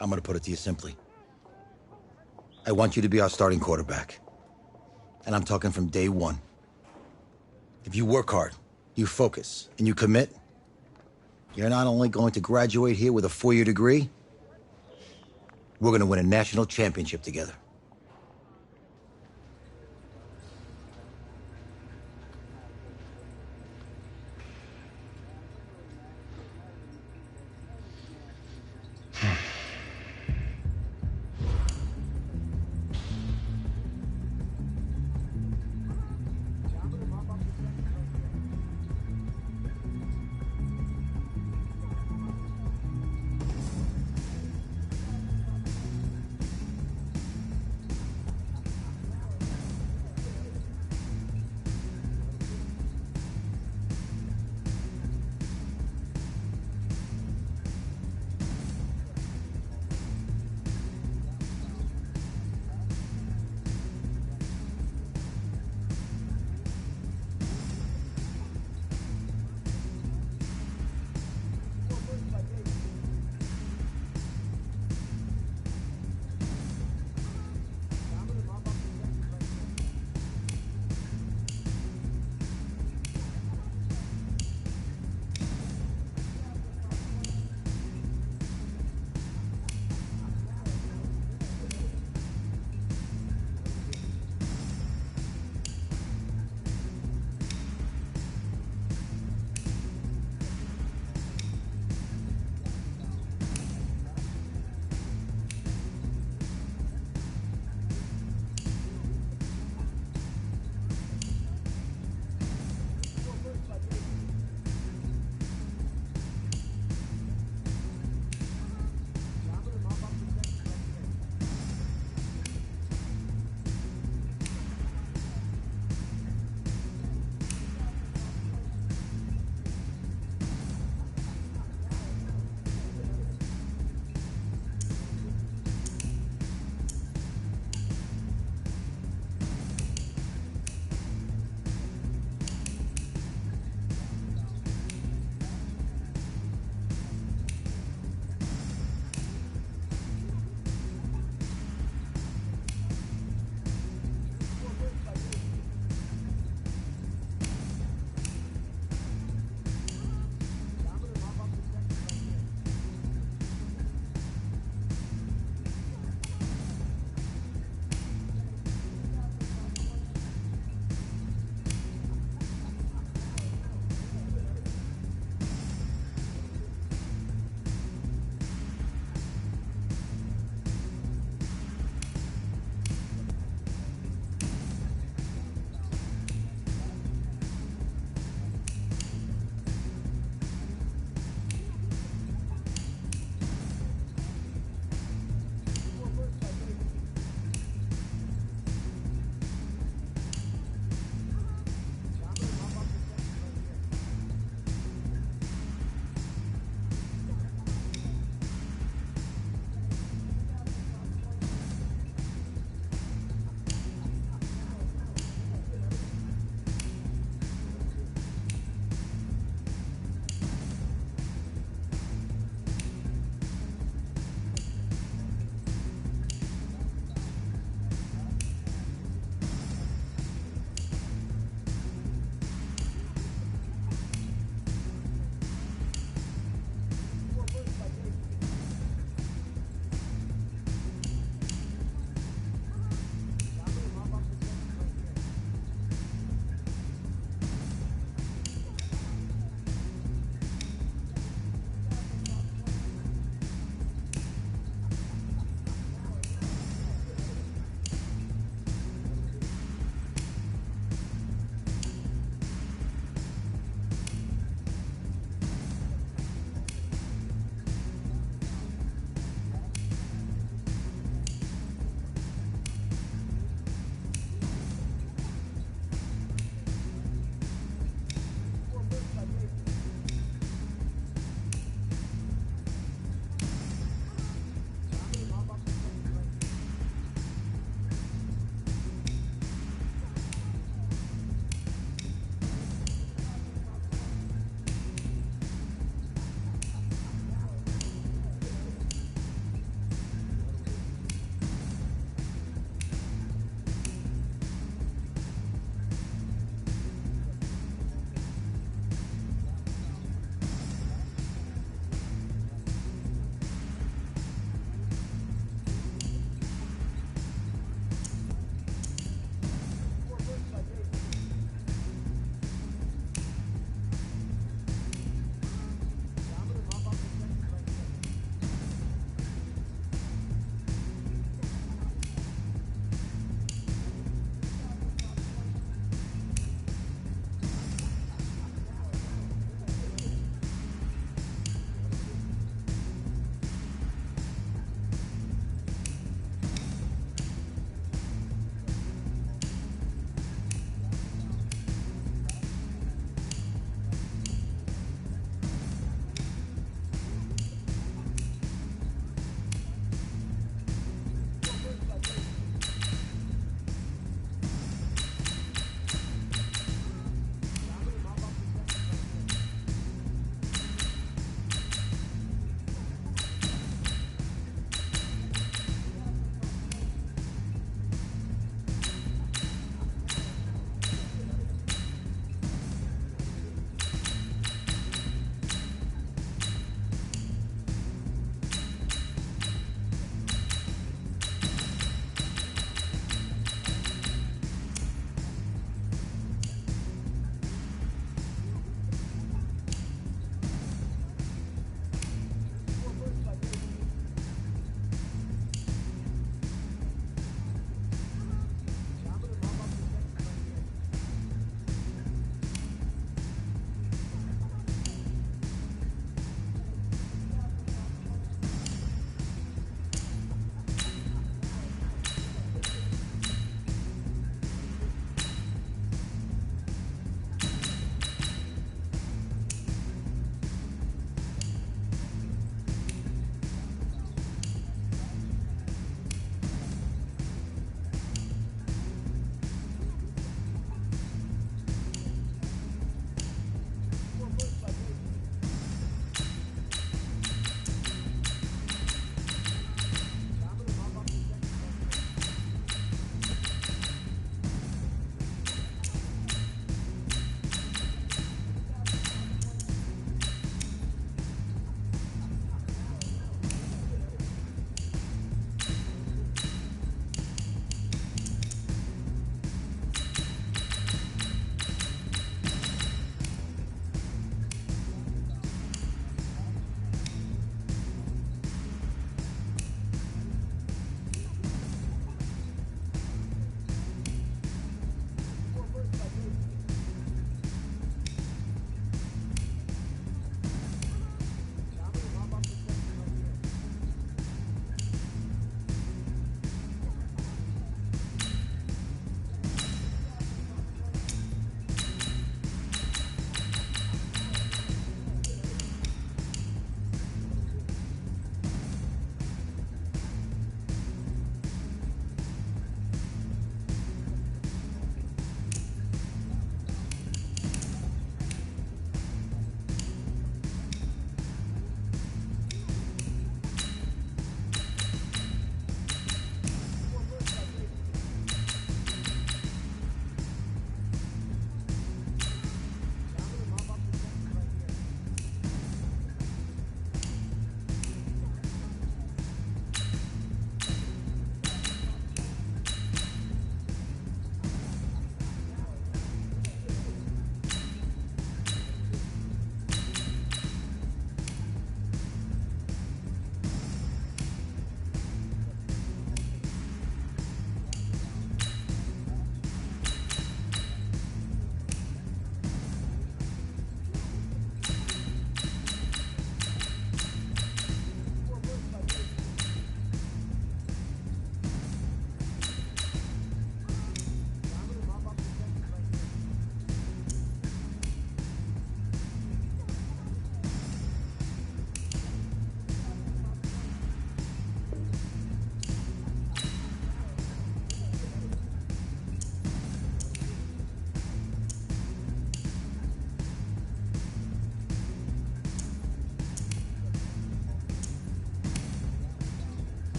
I'm gonna put it to you simply. I want you to be our starting quarterback. And I'm talking from day one. If you work hard, you focus, and you commit, you're not only going to graduate here with a 4-year degree, we're gonna win a national championship together.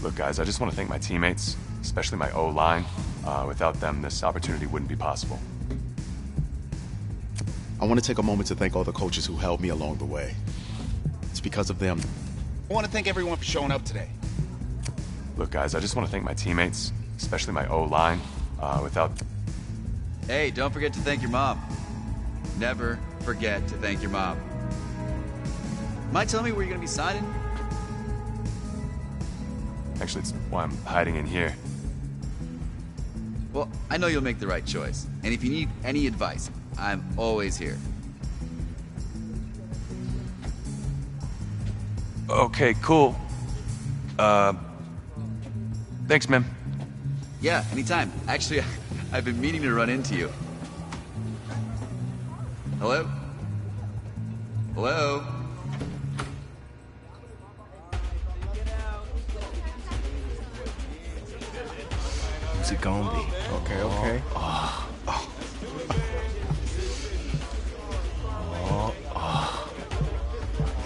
Look, guys, I just want to thank my teammates, especially my O-line. Without them, this opportunity wouldn't be possible. I want to take a moment to thank all the coaches who helped me along the way. It's because of them. I want to thank everyone for showing up today. Look, guys, I just want to thank my teammates, especially my O-line. Without... Hey, don't forget to thank your mom. Never forget to thank your mom. Mind telling me where you're going to be signing? Actually, it's why I'm hiding in here. Well, I know you'll make the right choice. And if you need any advice, I'm always here. Okay, cool. Thanks, man. Yeah, anytime. Actually, I've been meaning to run into you. Hello? Hello? Who's it gonna be? Okay, okay.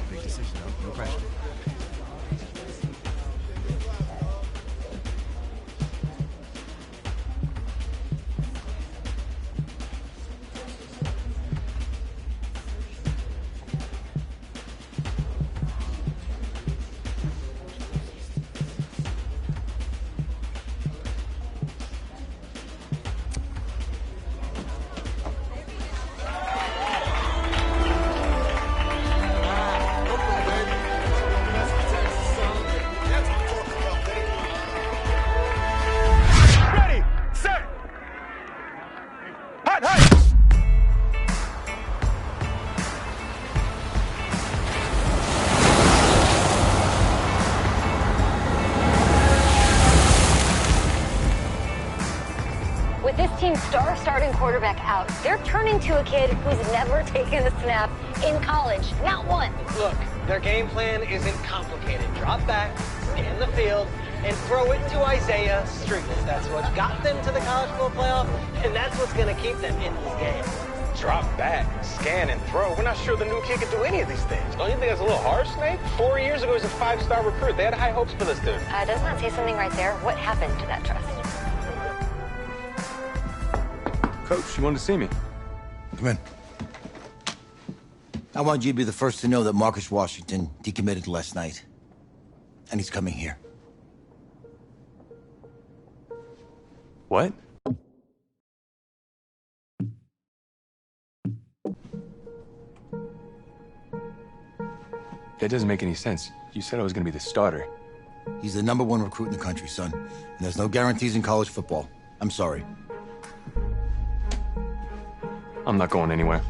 Big decision, no pressure. With this team's starting quarterback out, they're turning to a kid who's never taken a snap in college. Not one. Look, their game plan isn't complicated. Drop back, scan the field, and throw it to Isaiah Streetless. That's what got them to the college football playoff, and that's what's going to keep them in this game. Drop back, scan, and throw. We're not sure the new kid can do any of these things. Don't you think that's a little harsh, Snake? 4 years ago, he was a 5-star recruit. They had high hopes for this dude. Doesn't that say something right there? What happened to that trust? Coach, you wanted to see me? Come in. I want you to be the first to know that Marcus Washington decommitted last night. And he's coming here. What? That doesn't make any sense. You said I was going to be the starter. He's the #1 recruit in the country, son. And there's no guarantees in college football. I'm sorry. I'm not going anywhere.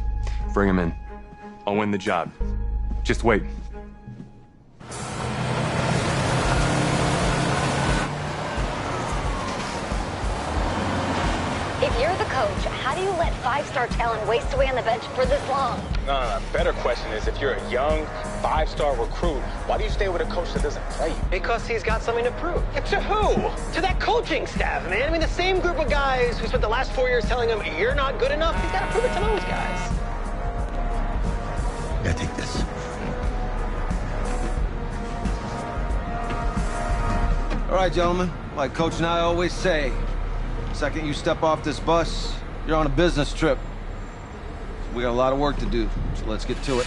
Bring him in. I'll win the job. Just wait. If you're the coach, how do you let 5-star talent waste away on the bench for this long? No. Better question is, if you're a young 5-star recruit, why do you stay with a coach that doesn't play you? Because he's got something to prove. To who? To that coaching staff, man. I mean, the same group of guys who spent the last 4 years telling him, you're not good enough, he's got to prove it to those guys. Yeah, take this. All right, gentlemen, like Coach and I always say, the second you step off this bus, you're on a business trip. So we got a lot of work to do, so let's get to it.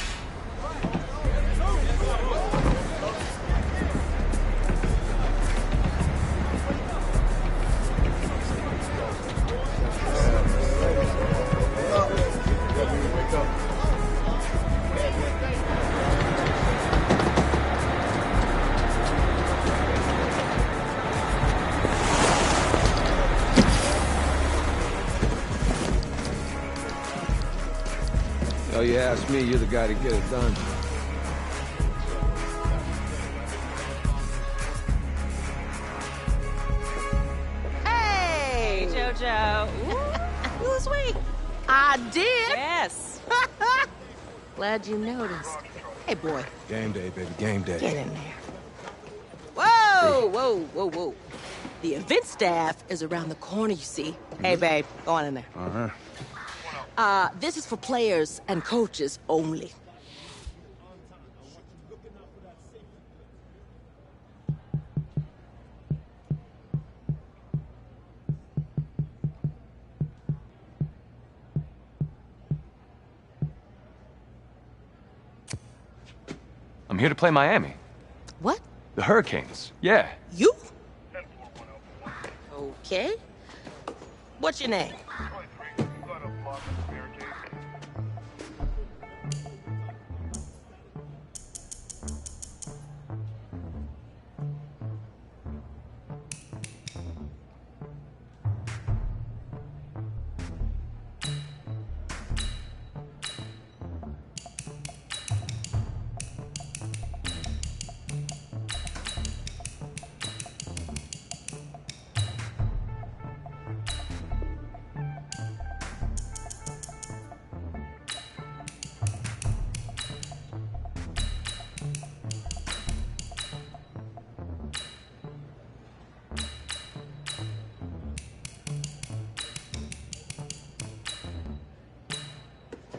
Oh, you ask me, you're the guy to get it done. Hey, JoJo. Ooh, you sweet. I did. Yes. Glad you noticed. Hey, boy. Game day, baby, game day. Get in there. Whoa, whoa, whoa, whoa. The event staff is around the corner, you see. Hey, babe, go on in there. Uh-huh. This is for players and coaches only. I'm here to play Miami. What? The Hurricanes. Yeah. You? Okay. What's your name?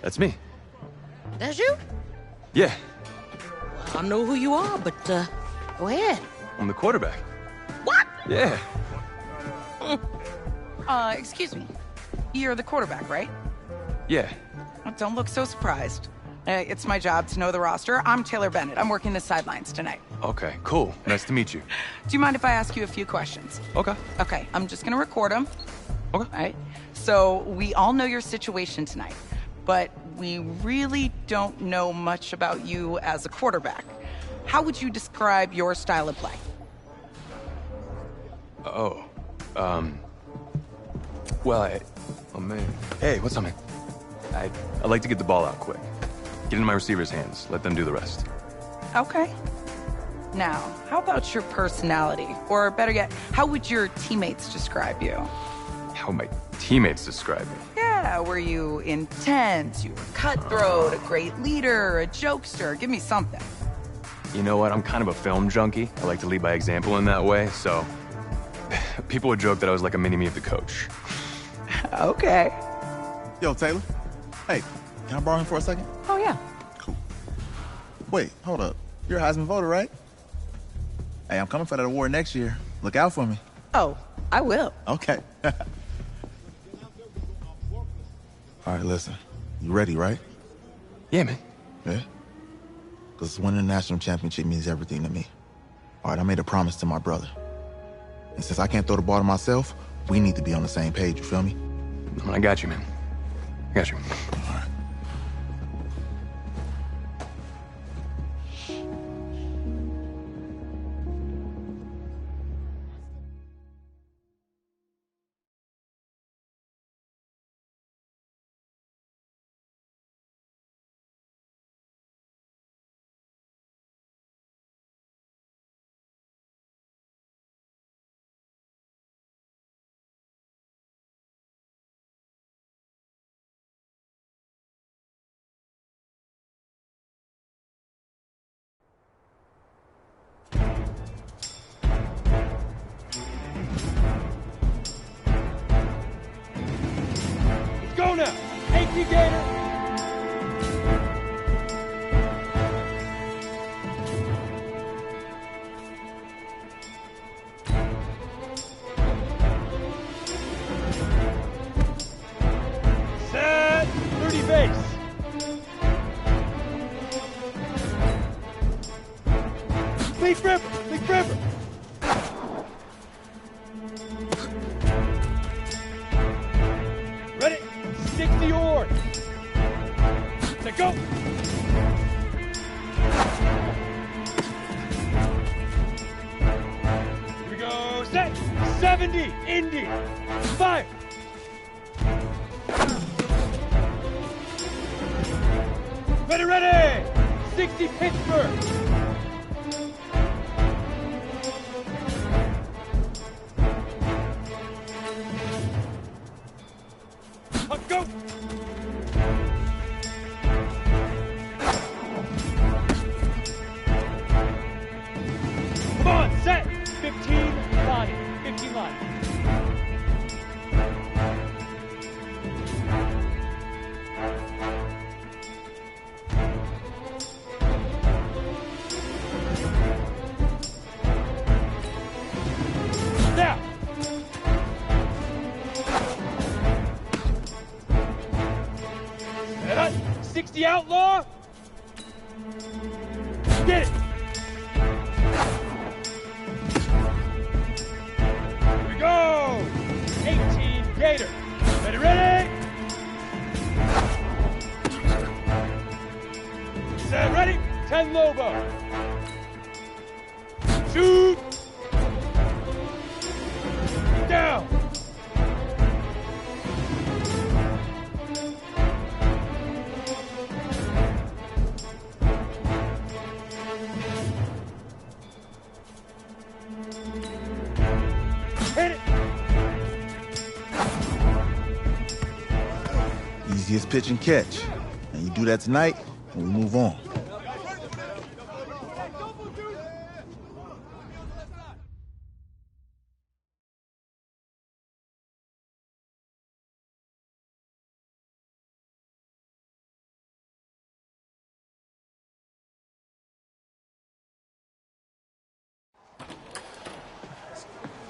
That's me. That's you? Yeah, I don't know who you are, but go ahead. I'm the quarterback. What? Yeah. Excuse me. You're the quarterback, right? Yeah. Don't look so surprised. It's my job to know the roster. I'm Taylor Bennett. I'm working the sidelines tonight. Okay, cool. Nice to meet you. Do you mind if I ask you a few questions? Okay. Okay, I'm just gonna record them. Okay. All right. So we all know your situation tonight, but we really don't know much about you as a quarterback. How would you describe your style of play? Oh. Well, oh man. Hey, what's up, man? I like to get the ball out quick. Get into my receiver's hands. Let them do the rest. Okay. Now, how about your personality? Or better yet, how would your teammates describe you? How my teammates describe me. Yeah, were you intense? You were cutthroat, a great leader, a jokester? Give me something. You know what? I'm kind of a film junkie. I like to lead by example in that way, so people would joke that I was like a mini-me of the coach. Okay. Yo, Taylor. Hey, can I borrow him for a second? Oh, yeah. Cool. Wait, hold up. You're a Heisman voter, right? Hey, I'm coming for that award next year. Look out for me. Oh, I will. Okay. All right, listen. You ready, right? Yeah, man. Yeah? Because winning the national championship means everything to me. All right, I made a promise to my brother. And since I can't throw the ball to myself, we need to be on the same page, you feel me? I got you, man. I got you. All right. Go now! Take you, Gator! Set! 30 base! Big River! Big River! Ready? 60 oars! Set, go! Here we go, set! 70, Indy! Fire! Ready, ready! 60, Pittsburgh! Let's go! Come on, set! 15 line. 15 line. Now! Set up! 60 outlaw! Get it! later. Ready? Set, ready? 10 Lobo. Shoot. Down. Hit it. Easiest pitch and catch. And you do that tonight, and we move on.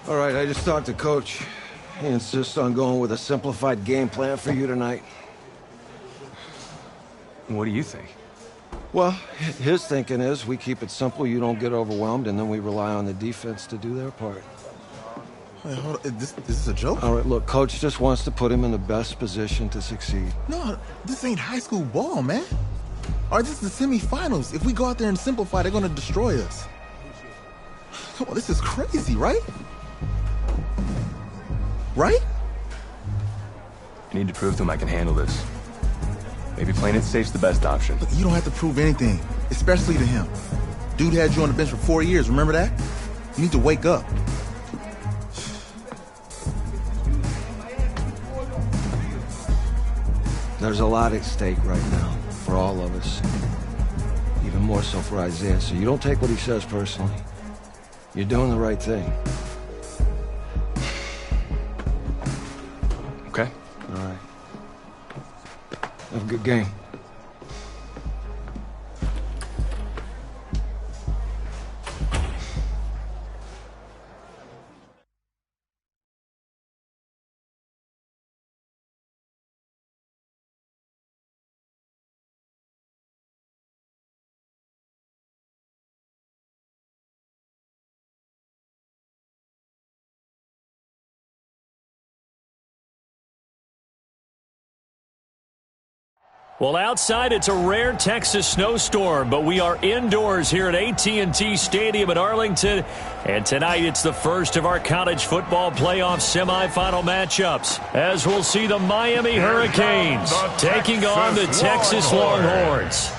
All right, I just talked to Coach. He insists on going with a simplified game plan for you tonight. What do you think? Well, his thinking is we keep it simple, you don't get overwhelmed, and then we rely on the defense to do their part. Wait, hold on. This is a joke? All right, look, Coach just wants to put him in the best position to succeed. No, this ain't high school ball, man. All right, this is the semifinals. If we go out there and simplify, they're going to destroy us. Come on, this is crazy, right? Right? I need to prove to him I can handle this. Maybe playing it safe's the best option. Look, you don't have to prove anything, especially to him. Dude had you on the bench for 4 years, remember that? You need to wake up. There's a lot at stake right now for all of us. Even more so for Isaiah, so you don't take what he says personally. You're doing the right thing. Okay. All right. Have a good game. Well, outside it's a rare Texas snowstorm, but we are indoors here at AT&T Stadium in Arlington. And tonight it's the first of our college football playoff semifinal matchups, as we'll see the Miami Hurricanes taking on the Texas Longhorns.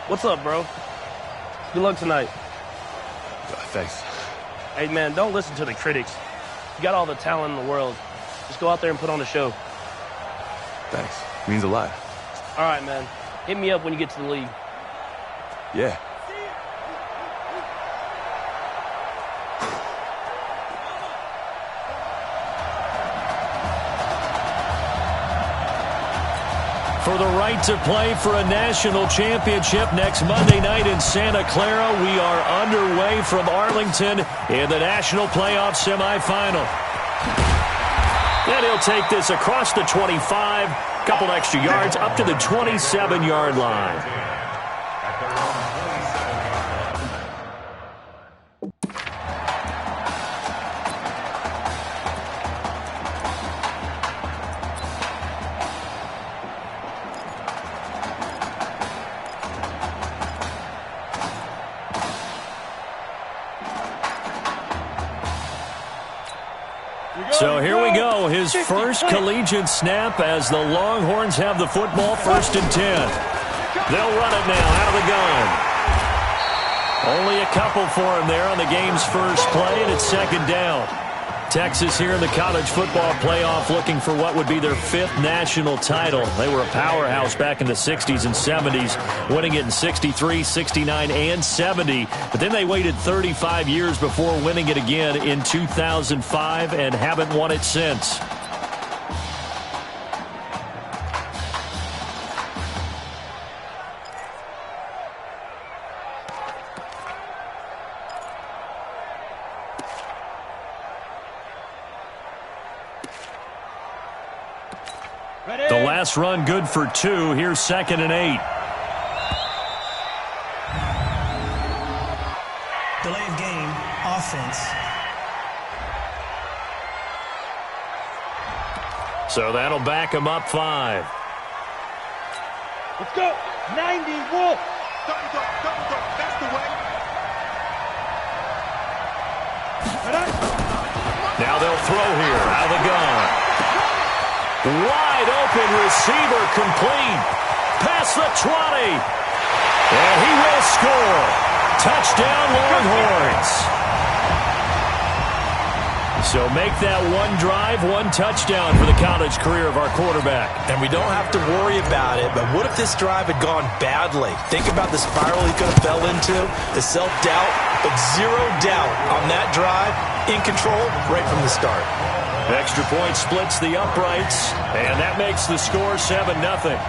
What's up, bro? Good luck tonight. Thanks. Hey, man, don't listen to the critics. You got all the talent in the world. Just go out there and put on a show. Thanks. Means a lot. All right, man. Hit me up when you get to the league. Yeah. For the right to play for a national championship next Monday night in Santa Clara, we are underway from Arlington in the national playoff semifinal. And he'll take this across the 25, couple extra yards, up to the 27-yard line. So here we go, his first collegiate snap as the Longhorns have the football, 1st and 10. They'll run it now out of the gun. Only a couple for him there on the game's first play, and it's 2nd down. Texas here in the college football playoff looking for what would be their 5th national title. They were a powerhouse back in the 60s and 70s, winning it in 63, 69, and 70. But then they waited 35 years before winning it again in 2005 and haven't won it since. The last run good for 2. Here's 2nd and 8. delay of game, offense. So that'll back him up 5. Let's go. 90, Wolf. That's the way. Now they'll throw here out of the gun. Wide open receiver complete. Past the 20. And he will score. Touchdown Longhorns. So make that one drive, one touchdown for the college career of our quarterback. And we don't have to worry about it, but what if this drive had gone badly? Think about the spiral he could have fell into, the self-doubt, but zero doubt on that drive, in control right from the start. Extra point splits the uprights, and that makes the score 7-0.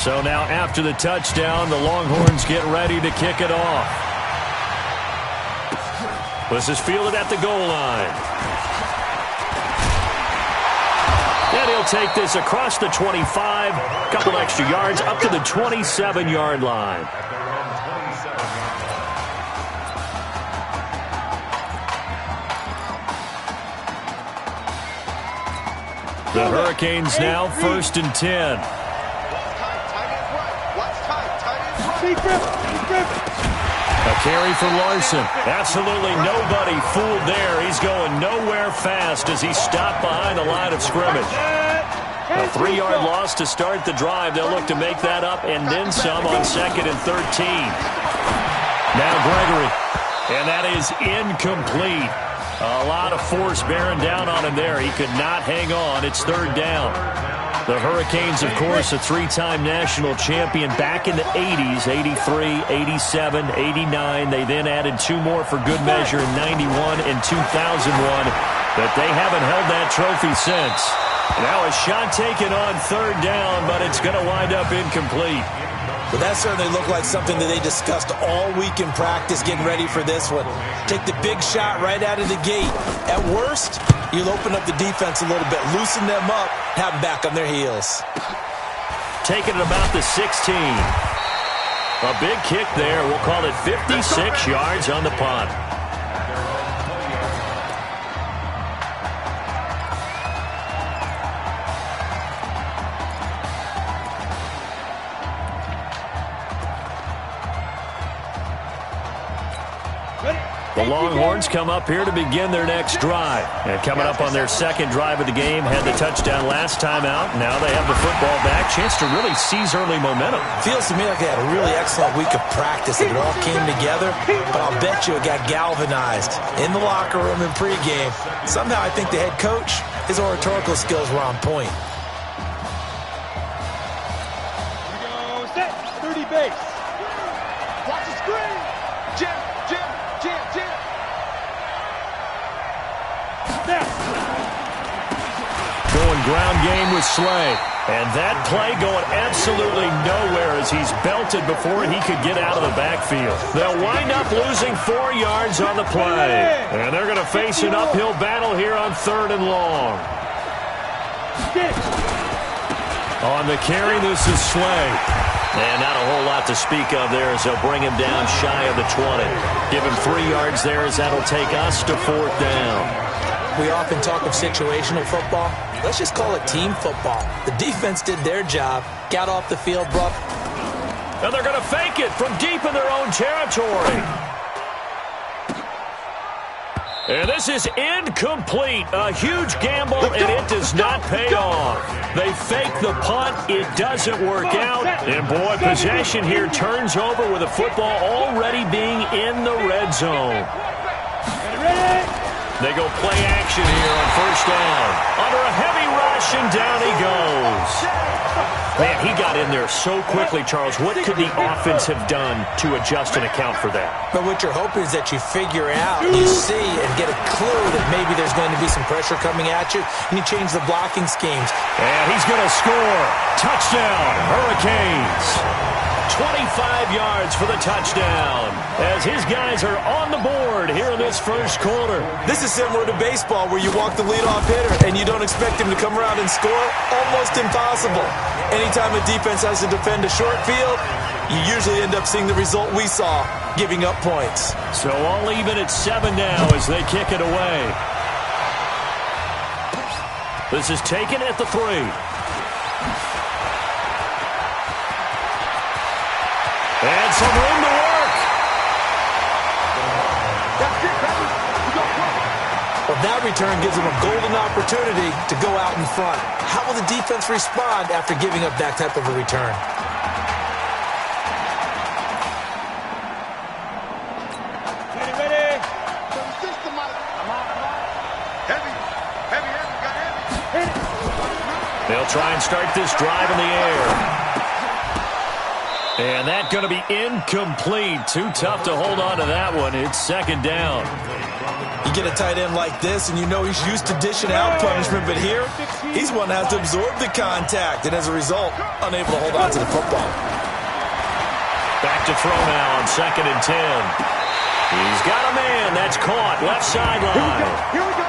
So now after the touchdown, the Longhorns get ready to kick it off. This is fielded at the goal line. And he'll take this across the 25, a couple extra yards, up to the 27-yard line. The Hurricanes now 1st and 10. A carry for Larson. Absolutely nobody fooled there. He's going nowhere fast as he stopped behind the line of scrimmage. A 3-yard loss to start the drive. They'll look to make that up and then some on 2nd and 13. Now Gregory. And that is incomplete. A lot of force bearing down on him there. He could not hang on. It's 3rd down. The Hurricanes, of course, a 3-time national champion back in the 80s, 83, 87, 89. They then added 2 more for good measure in 91 and 2001. But they haven't held that trophy since. Now a shot taken on 3rd down, but it's going to wind up incomplete. Well, that certainly looked like something that they discussed all week in practice getting ready for this one. Take the big shot right out of the gate. At worst, you'll open up the defense a little bit, loosen them up, have them back on their heels. Taking it about the 16. A big kick there. We'll call it 56 yards on the punt. The Longhorns come up here to begin their next drive. And coming up on their 2nd drive of the game, had the touchdown last time out. Now they have the football back. Chance to really seize early momentum. Feels to me like they had a really excellent week of practice. It all came together, but I'll bet you it got galvanized in the locker room in pregame. Somehow I think the head coach, his oratorical skills were on point. Here we go, set, 30 base. Watch the screen. Jim. Going ground game with Slay. And that play going absolutely nowhere as he's belted before he could get out of the backfield. They'll wind up losing 4 yards on the play. And they're going to face an uphill battle here on 3rd and long. On the carry, this is Slay. And not a whole lot to speak of there as they'll bring him down shy of the 20. Give him 3 yards there as that'll take us to 4th down. We often talk of situational football. Let's just call it team football. The defense did their job, got off the field, brought... And they're going to fake it from deep in their own territory. And this is incomplete. A huge gamble, and it does not pay off. They fake the punt. It doesn't work out. And, boy, possession here turns over with the football already being in the red zone. They go play action here on 1st down. Under a heavy rush, and down he goes. Man, he got in there so quickly, Charles. What could the offense have done to adjust and account for that? But what you're hoping is that you figure out, you see, and get a clue that maybe there's going to be some pressure coming at you, and you change the blocking schemes. And he's going to score. Touchdown, Hurricanes. 25 yards for the touchdown. as his guys are on the board here in this first quarter. This is similar to baseball where you walk the leadoff hitter and you don't expect him to come around and score. Almost impossible. Anytime a defense has to defend a short field, you usually end up seeing the result we saw, giving up points. So all even at 7 now as they kick it away. This is taken at the 3. And some room to work. Well, that return gives them a golden opportunity to go out in front. How will the defense respond after giving up that type of a return? Ready. They'll try and start this drive in the air. And that's going to be incomplete. Too tough to hold on to that one. It's second down. You get a tight end like this, and you know he's used to dishing out punishment, but here, he's one that has to absorb the contact, and as a result, unable to hold on to the football. Back to throw now on 2nd and 10. He's got a man. That's caught. Left sideline. Here we go.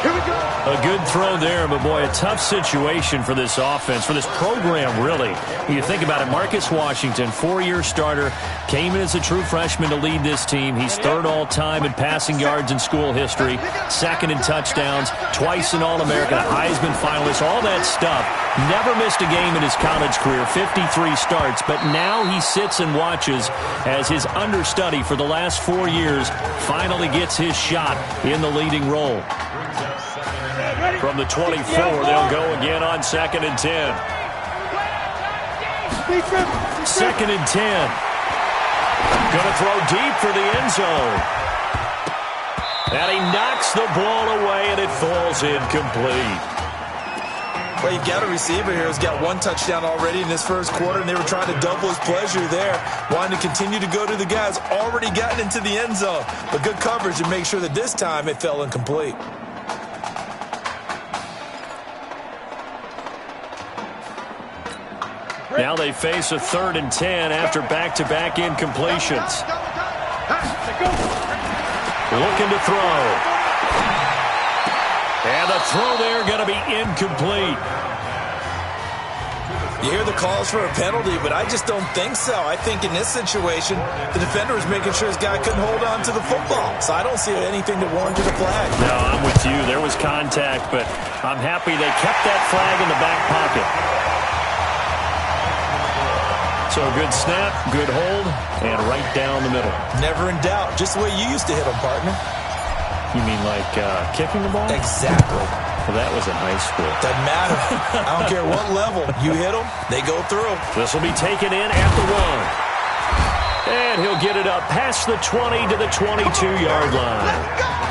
Here we go. A good throw there, but boy, a tough situation for this offense, for this program, really. When you think about it, Marcus Washington, 4-year starter, came in as a true freshman to lead this team. He's 3rd all-time in passing yards in school history, 2nd in touchdowns, twice an All-American, a Heisman finalist, all that stuff. Never missed a game in his college career, 53 starts, but now he sits and watches as his understudy for the last 4 years finally gets his shot in the leading role. From the 24, they'll go again on 2nd and 10. 2nd and 10. Gonna throw deep for the end zone. And he knocks the ball away, and it falls incomplete. Well, you've got a receiver here who's got 1 touchdown already in this first quarter, and they were trying to double his pleasure there, wanting to continue to go to the guys already gotten into the end zone. But good coverage and make sure that this time it fell incomplete. Now they face a 3rd and 10 after back-to-back incompletions. Looking to throw. And the throw there going to be incomplete. You hear the calls for a penalty, but I just don't think so. I think in this situation, the defender was making sure his guy couldn't hold on to the football. So I don't see anything that warranted a flag. No, I'm with you. There was contact, but I'm happy they kept that flag in the back pocket. So good snap, good hold, and right down the middle. Never in doubt. Just the way you used to hit them, partner. You mean like kicking the ball? Exactly. Well, that was in high school. Doesn't matter. I don't care what level. You hit them, they go through. This will be taken in at the 1. And he'll get it up past the 20 to the 22-yard line.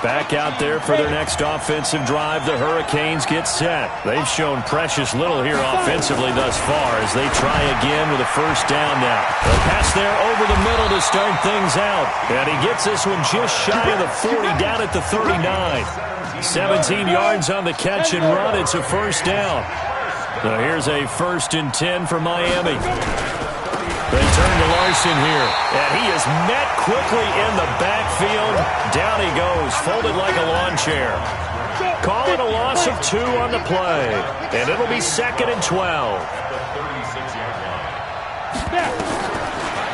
Back out there for their next offensive drive. The Hurricanes get set. They've shown precious little here offensively thus far as they try again with a first down now. They'll pass there over the middle to start things out. And he gets this one just shy of the 40, down at the 39. 17 yards on the catch and run. It's a first down. So here's a 1st and 10 for Miami. They turn to Larson here, and he is met quickly in the backfield. Down he goes, folded like a lawn chair. Call it a loss of 2 on the play, and it'll be 2nd and 12.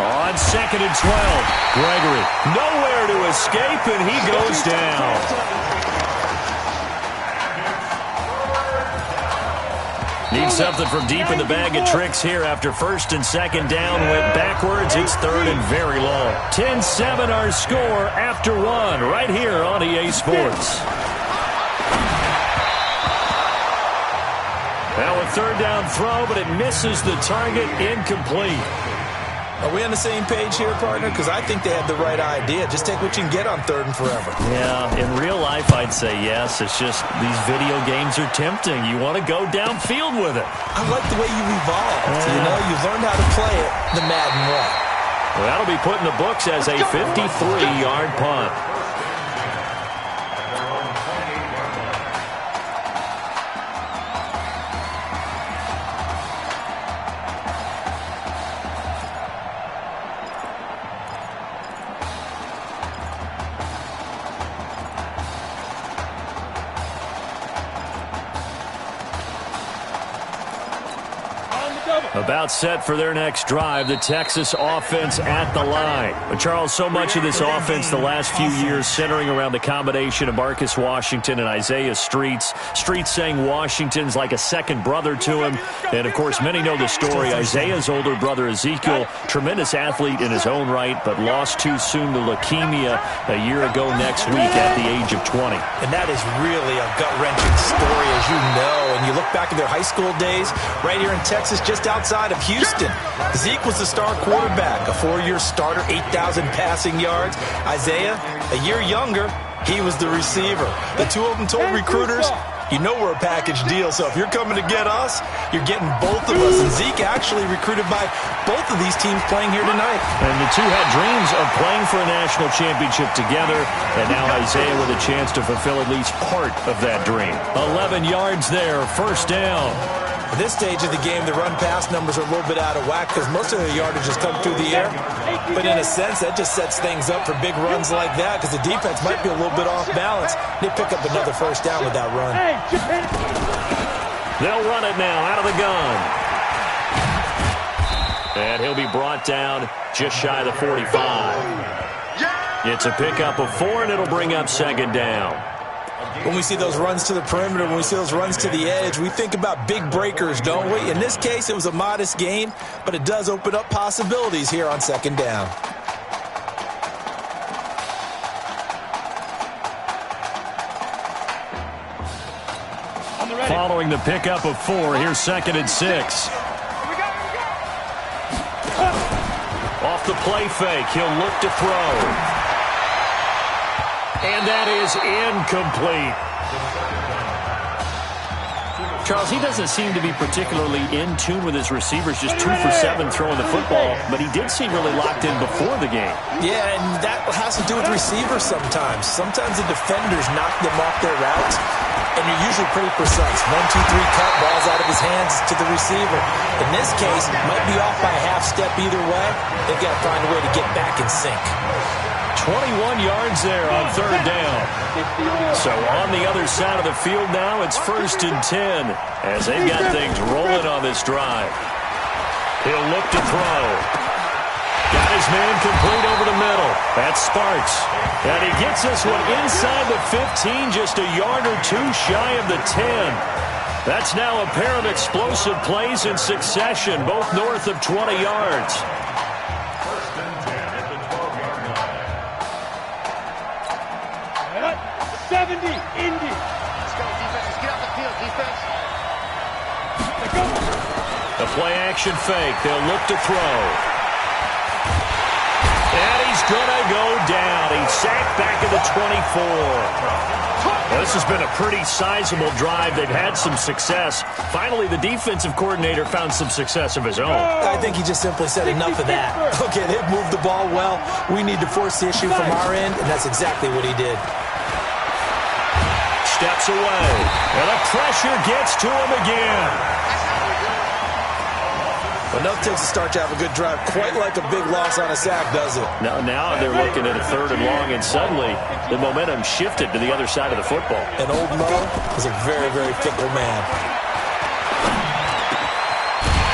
On 2nd and 12, Gregory nowhere to escape, and he goes down. Need something from deep in the bag of tricks here after 1st and 2nd down. Went backwards. It's 3rd and very long. 10-7 our score after 1 right here on EA Sports. Now a 3rd down throw, but it misses the target. Incomplete. Are we on the same page here, partner? Because I think they had the right idea. Just take what you can get on 3rd and forever. Yeah, in real life, I'd say yes. It's just these video games are tempting. You want to go downfield with it. I like the way you evolved. You know, you learned how to play it the Madden way. Well, that'll be put in the books as a 53-yard punt. About set for their next drive, the Texas offense at the line. But Charles, so much of this offense the last few years centering around the combination of Marcus Washington and Isaiah Streets. Streets saying Washington's like a second brother to him. And, of course, many know the story. Isaiah's older brother, Ezekiel, tremendous athlete in his own right, but lost too soon to leukemia a year ago next week at the age of 20. And that is really a gut-wrenching story, as you know. And you look back at their high school days, right here in Texas, just outside of Houston. Zeke was the star quarterback, a 4-year starter, 8,000 passing yards. Isaiah, a year younger, he was the receiver. The two of them told recruiters, you know we're a package deal, so if you're coming to get us, you're getting both of us. And Zeke actually recruited by both of these teams playing here tonight. And the two had dreams of playing for a national championship together, and now Isaiah with a chance to fulfill at least part of that dream. 11 yards there, first down. At this stage of the game, the run-pass numbers are a little bit out of whack because most of the yardage has come through the air. But in a sense, that just sets things up for big runs like that because the defense might be a little bit off balance. They pick up another first down with that run. They'll run it now out of the gun. And he'll be brought down just shy of the 45. It's a pickup of 4, and it'll bring up second down. When we see those runs to the perimeter, when we see those runs to the edge, we think about big breakers, don't we? In this case, it was a modest gain, but it does open up possibilities here on second down. Following the pickup of 4, here's 2nd and 6. Off the play fake, he'll look to throw. And that is incomplete. Charles, he doesn't seem to be particularly in tune with his receivers, just 2 for 7 throwing the football, but he did seem really locked in before the game. Yeah, and that has to do with receivers sometimes. Sometimes the defenders knock them off their routes, and you're usually pretty precise. 1, 2, 3 cut, balls out of his hands to the receiver. In this case, might be off by a half step either way. They've got to find a way to get back in sync. 21 yards there on 3rd down. So on the other side of the field now, it's 1st and 10 as they've got things rolling on this drive. He'll look to throw. Got his man complete over the middle. That's Sparks. And he gets this one inside the 15, just a yard or 2 shy of the 10. That's now a pair of explosive plays in succession, both north of 20 yards. 70, Indy. Let's go, defense. Get out the field, defense. Let's go. The play action fake. They'll look to throw. And he's going to go down. He's sacked back at the 24. Well, this has been a pretty sizable drive. They've had some success. Finally, the defensive coordinator found some success of his own. I think he just simply said enough of that. Okay, they've moved the ball well. We need to force the issue from our end, and that's exactly what he did. Steps away, and the pressure gets to him again. Enough takes to start to have a good drive, quite like a big loss on a sack, does it? Now they're looking at a 3rd and long, and suddenly the momentum shifted to the other side of the football. And old Mo is a very, very fickle man.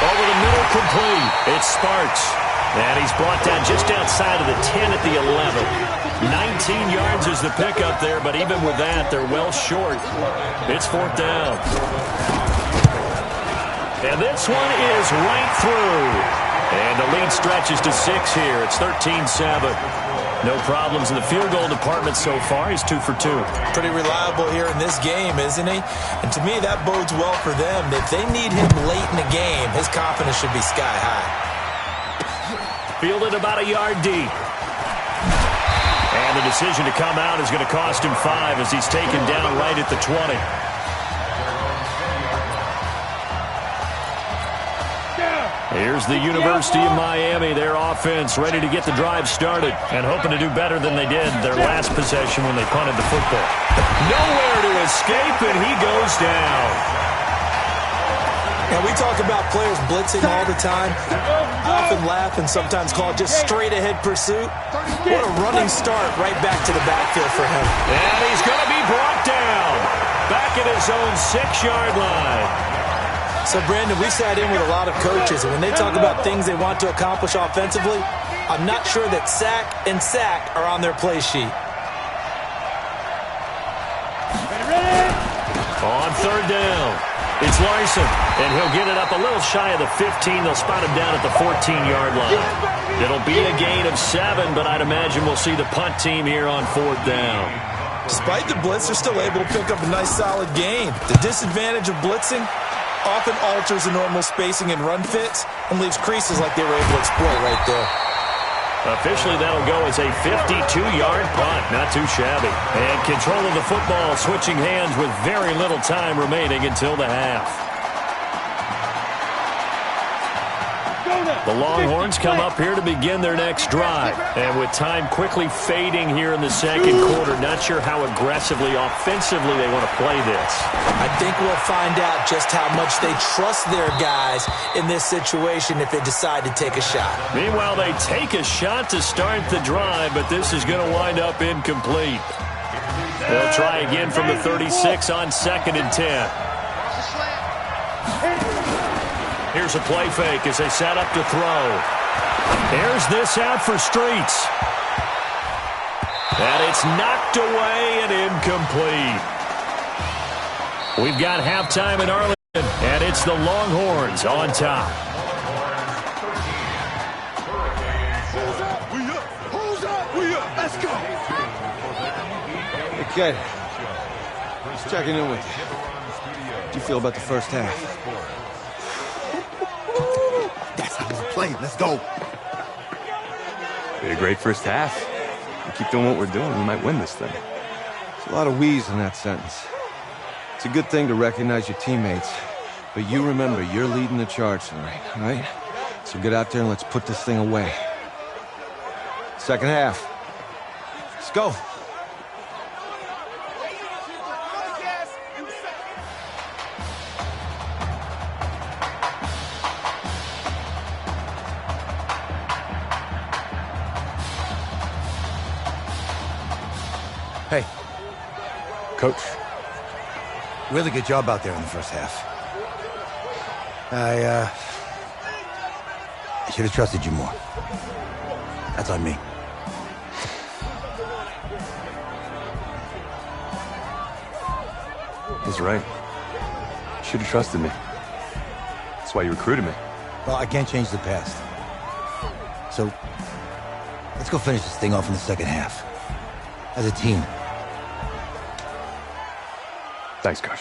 Over the middle, complete. It's Sparks. And he's brought down just outside of the 10 at the 11. 19 yards is the pickup there, but even with that, they're well short. It's 4th down. And this one is right through. And the lead stretches to 6 here. It's 13-7. No problems in the field goal department so far. He's 2 for 2. Pretty reliable here in this game, isn't he? And to me, that bodes well for them. If they need him late in the game, his confidence should be sky high. Fielded about a yard deep. And the decision to come out is going to cost him 5 as he's taken down right at the 20. Here's the University of Miami, their offense ready to get the drive started and hoping to do better than they did their last possession when they punted the football. Nowhere to escape, and he goes down. And we talk about players blitzing all the time. I often laugh and sometimes call it just straight-ahead pursuit. What a running start right back to the backfield for him. And he's going to be brought down back at his own 6-yard line. So, Brandon, we sat in with a lot of coaches, and when they talk about things they want to accomplish offensively, I'm not sure that sack and sack are on their play sheet. On third down, it's Larson, and he'll get it up a little shy of the 15. They'll spot him down at the 14-yard line. It'll be a gain of 7, but I'd imagine we'll see the punt team here on fourth down. Despite the blitz, they're still able to pick up a nice, solid gain. The disadvantage of blitzing often alters the normal spacing and run fits and leaves creases like they were able to exploit right there. Officially, that'll go as a 52-yard punt. Not too shabby. And control of the football switching hands with very little time remaining until the half. The Longhorns come up here to begin their next drive. And with time quickly fading here in the second quarter, not sure how aggressively, offensively they want to play this. I think we'll find out just how much they trust their guys in this situation if they decide to take a shot. Meanwhile, they take a shot to start the drive, but this is going to wind up incomplete. They'll try again from the 36 on 2nd and 10. Here's a play fake as they set up to throw. There's this out for Streets. And it's knocked away and incomplete. We've got halftime in Arlington, and it's the Longhorns on top. Let's go. Hey, kid. Just checking in with you. How do you feel about the first half? Let's go. We had a great first half. We keep doing what we're doing, we might win this thing. There's a lot of we's in that sentence. It's a good thing to recognize your teammates, but you remember you're leading the charge tonight, all right? So get out there and let's put this thing away. Second half. Let's go. Hey. Coach. Really good job out there in the first half. I should have trusted you more. That's on me. He's right. You should have trusted me. That's why you recruited me. Well, I can't change the past. So, let's go finish this thing off in the second half. As a team. Thanks, Coach.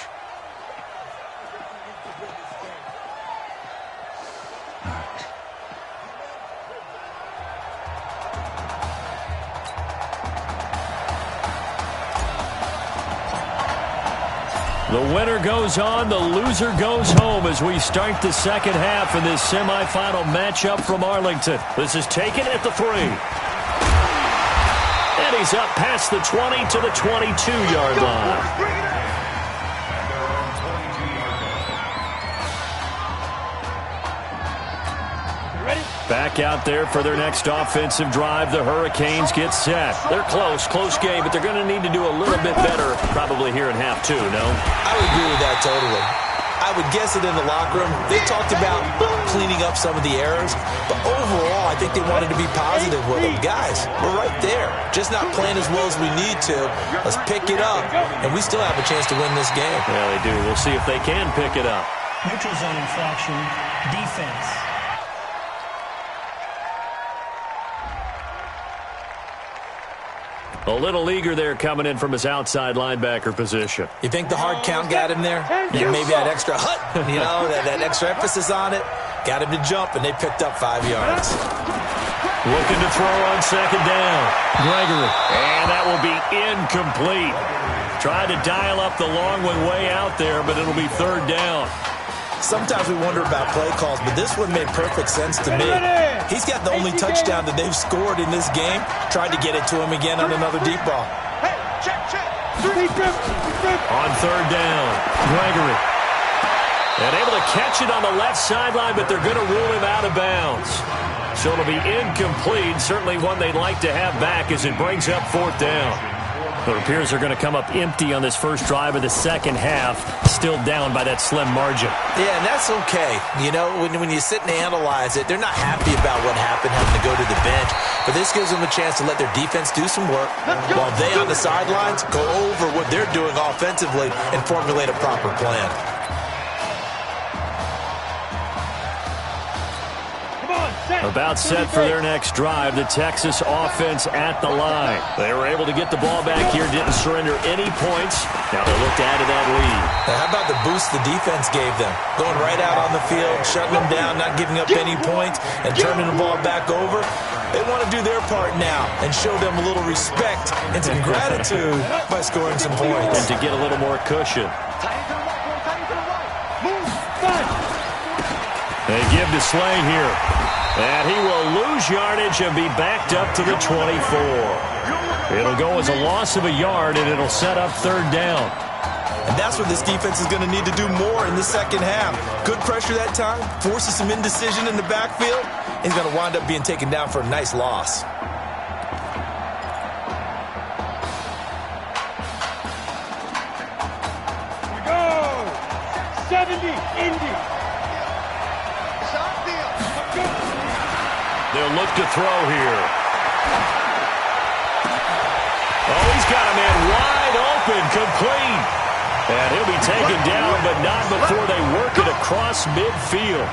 The winner goes on, the loser goes home as we start the second half in this semifinal matchup from Arlington. This is taken at the 3. And he's up past the 20 to the 22-yard line. Back out there for their next offensive drive. The Hurricanes get set. They're close game, but they're going to need to do a little bit better probably here in half 2, no? I would agree with that totally. I would guess that in the locker room, they talked about cleaning up some of the errors, but overall, I think they wanted to be positive with them. Guys, we're right there. Just not playing as well as we need to. Let's pick it up, and we still have a chance to win this game. Yeah, they do. We'll see if they can pick it up. Neutral zone infraction, defense. A little eager there coming in from his outside linebacker position. You think the hard count got him there? Yeah, maybe that extra that extra emphasis on it got him to jump, and they picked up 5 yards. Looking to throw on second down. Gregory. And that will be incomplete. Tried to dial up the long one way out there, but it'll be third down. Sometimes we wonder about play calls, but this one made perfect sense to me. He's got the only touchdown that they've scored in this game. Tried to get it to him again on another deep ball. On third down, Gregory. And able to catch it on the left sideline, but they're going to rule him out of bounds. So it'll be incomplete. Certainly one they'd like to have back as it brings up fourth down. It appears they're going to come up empty on this first drive of the second half, still down by that slim margin. Yeah, and that's okay. You know, when you sit and analyze it, they're not happy about what happened, having to go to the bench. But this gives them a chance to let their defense do some work while they on the sidelines go over what they're doing offensively and formulate a proper plan. About set for their next drive, the Texas offense at the line. They were able to get the ball back here, didn't surrender any points. Now they look to add to that lead. Now how about the boost the defense gave them? Going right out on the field, shutting them down, not giving up any points, and turning the ball back over. They want to do their part now and show them a little respect and some gratitude by scoring some points. And to get a little more cushion. They give to Slay here. And he will lose yardage and be backed up to the 24. It'll go as a loss of a yard, and it'll set up third down. And that's what this defense is going to need to do more in the second half. Good pressure that time, forces some indecision in the backfield. He's going to wind up being taken down for a nice loss. Here we go! 70, Indy. They'll look to throw here. Oh, he's got a man wide open, complete. And he'll be taken down, but not before they work it across midfield.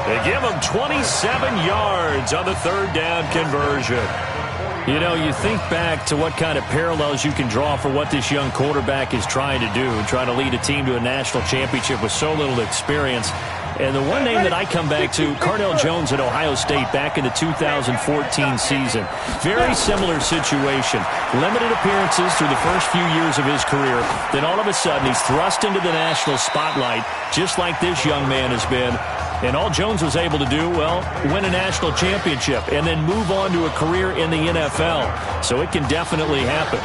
They give him 27 yards on the third down conversion. You know, you think back to what kind of parallels you can draw for what this young quarterback is trying to do, trying to lead a team to a national championship with so little experience. And the one name that I come back to, Cardell Jones at Ohio State back in the 2014 season. Very similar situation. Limited appearances through the first few years of his career. Then all of a sudden he's thrust into the national spotlight, just like this young man has been. And all Jones was able to do, well, win a national championship and then move on to a career in the NFL. So it can definitely happen.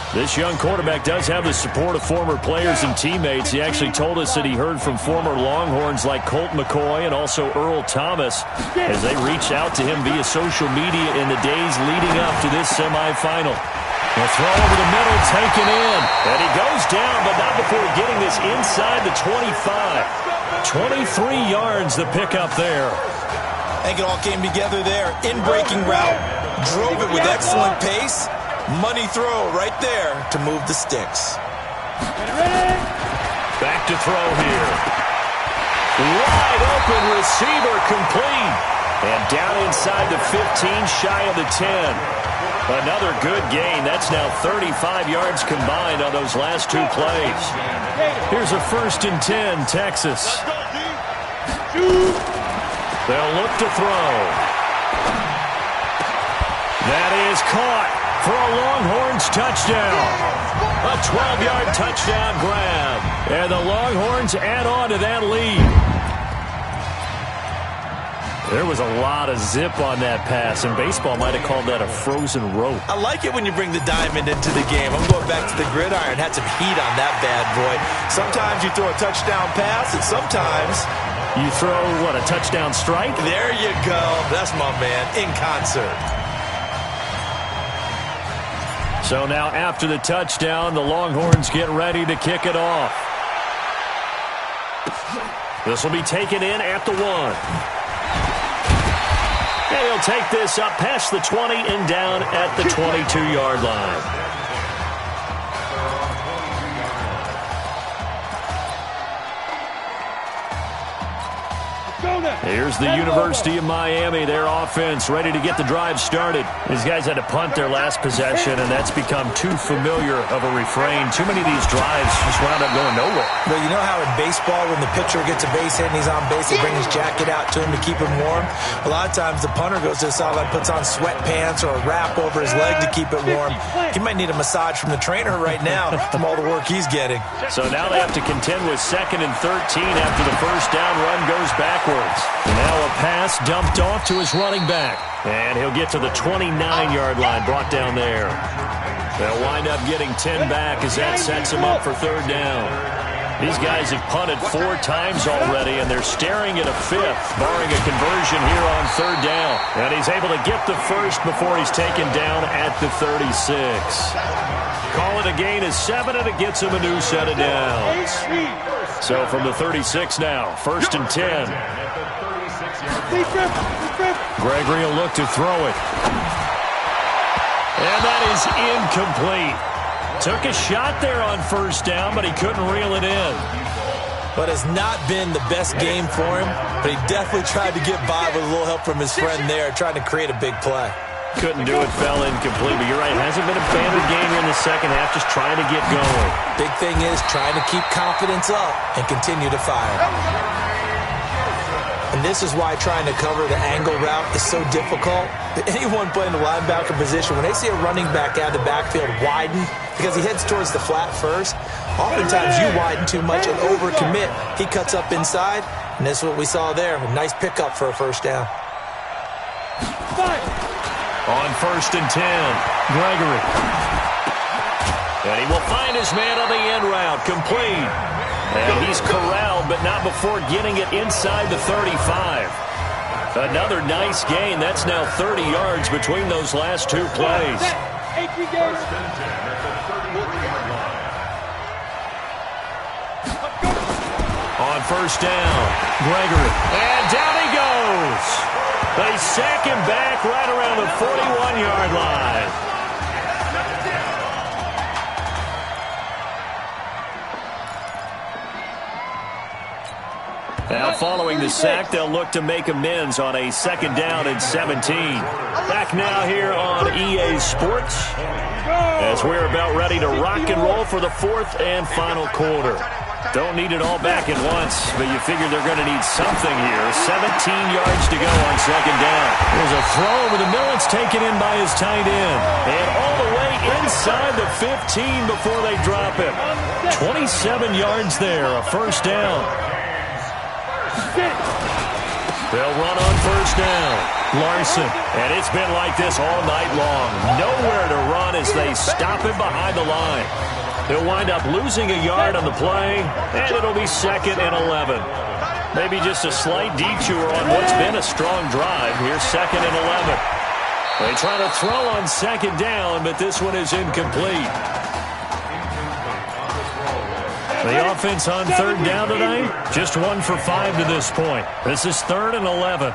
This young quarterback does have the support of former players and teammates. He actually told us that he heard from former Longhorns like Colt McCoy and also Earl Thomas as they reached out to him via social media in the days leading up to this semifinal. The throw over the middle, taken in. And he goes down, but not before getting this inside the 25. 23 yards the pickup there. I think it all came together there. In-breaking route, drove it with excellent pace. Money throw right there to move the sticks. Back to throw here. Wide open receiver complete. And down inside the 15, shy of the 10. Another good gain. That's now 35 yards combined on those last two plays. Here's a 1st and 10, Texas. They'll look to throw. That is caught for a Longhorns touchdown. A 12-yard touchdown grab. And the Longhorns add on to that lead. There was a lot of zip on that pass, and baseball might have called that a frozen rope. I like it when you bring the diamond into the game. I'm going back to the gridiron. Had some heat on that bad boy. Sometimes you throw a touchdown pass, and sometimes you throw, what, a touchdown strike? There you go. That's my man, in concert. So now after the touchdown, the Longhorns get ready to kick it off. This will be taken in at the 1. And he'll take this up past the 20 and down at the 22-yard line. Here's the University of Miami, their offense ready to get the drive started. These guys had to punt their last possession, and that's become too familiar of a refrain. Too many of these drives just wound up going nowhere. Well, you know how in baseball, when the pitcher gets a base hit and he's on base, they bring his jacket out to him to keep him warm? A lot of times the punter goes to the sideline, puts on sweatpants or a wrap over his leg to keep it warm. He might need a massage from the trainer right now from all the work he's getting. So now they have to contend with 2nd and 13 after the first down run goes backwards. Now a pass dumped off to his running back. And he'll get to the 29-yard line, brought down there. They'll wind up getting 10 back as that sets him up for third down. These guys have punted 4 times already, and they're staring at a 5th, barring a conversion here on 3rd down. And he's able to get the first before he's taken down at the 36. Call it a gain of 7, and it gets him a new set of downs. So from the 36 now, 1st and 10. Gregory will look to throw it. And that is incomplete. Took a shot there on 1st down, but he couldn't reel it in. But it's not been the best game for him, but he definitely tried to get by with a little help from his friend there, trying to create a big play. Couldn't do it, fell incomplete, but you're right, it hasn't been a banded game here in the second half, just trying to get going. Big thing is trying to keep confidence up and continue to fire. And this is why trying to cover the angle route is so difficult. Anyone playing the linebacker position, when they see a running back out of the backfield widen, because he heads towards the flat first, oftentimes you widen too much and overcommit. He cuts up inside, and this is what we saw there. A nice pickup for a 1st down. On 1st and 10, Gregory. And he will find his man on the end route, complete. And he's corralled, but not before getting it inside the 35. Another nice gain. That's now 30 yards between those last 2 plays. On 1st down, Gregory. And down he goes. They sack him back right around the 41-yard line. Now following the sack, they'll look to make amends on a 2nd down and 17. Back now here on EA Sports as we're about ready to rock and roll for the 4th and final quarter. Don't need it all back at once, but you figure they're going to need something here. 17 yards to go on 2nd down. There's a throw over the middle. It's taken in by his tight end. And all the way inside the 15 before they drop him. 27 yards there, a 1st down. They'll run on 1st down. Larson. And it's been like this all night long. Nowhere to run as they stop him behind the line. He'll wind up losing a yard on the play, and it'll be 2nd and 11. Maybe just a slight detour on what's been a strong drive. Here's 2nd and 11. They try to throw on 2nd down, but this one is incomplete. The offense on 3rd down tonight, just 1 for 5 to this point. This is 3rd and 11.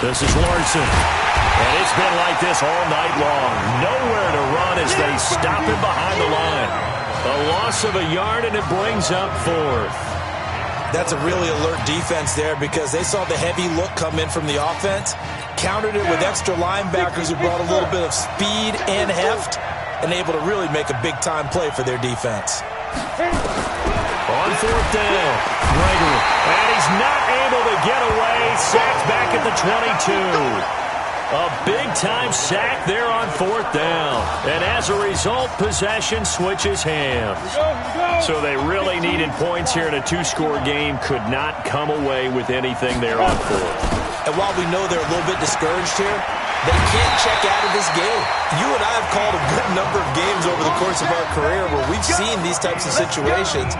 This is Larson. And it's been like this all night long. Nowhere to run as they stop him behind the line. A loss of a yard, and it brings up 4th. That's a really alert defense there because they saw the heavy look come in from the offense, countered it with extra linebackers who brought a little bit of speed and heft, and able to really make a big-time play for their defense. On 4th down, Gregory. And he's not able to get away. Sacked back at the 22. A big-time sack there on 4th down. And as a result, possession switches hands. So they really needed points here in a 2-score game. Could not come away with anything there on 4th. And while we know they're a little bit discouraged here, they can't check out of this game. You and I have called a good number of games over the course of our career where we've seen these types of situations.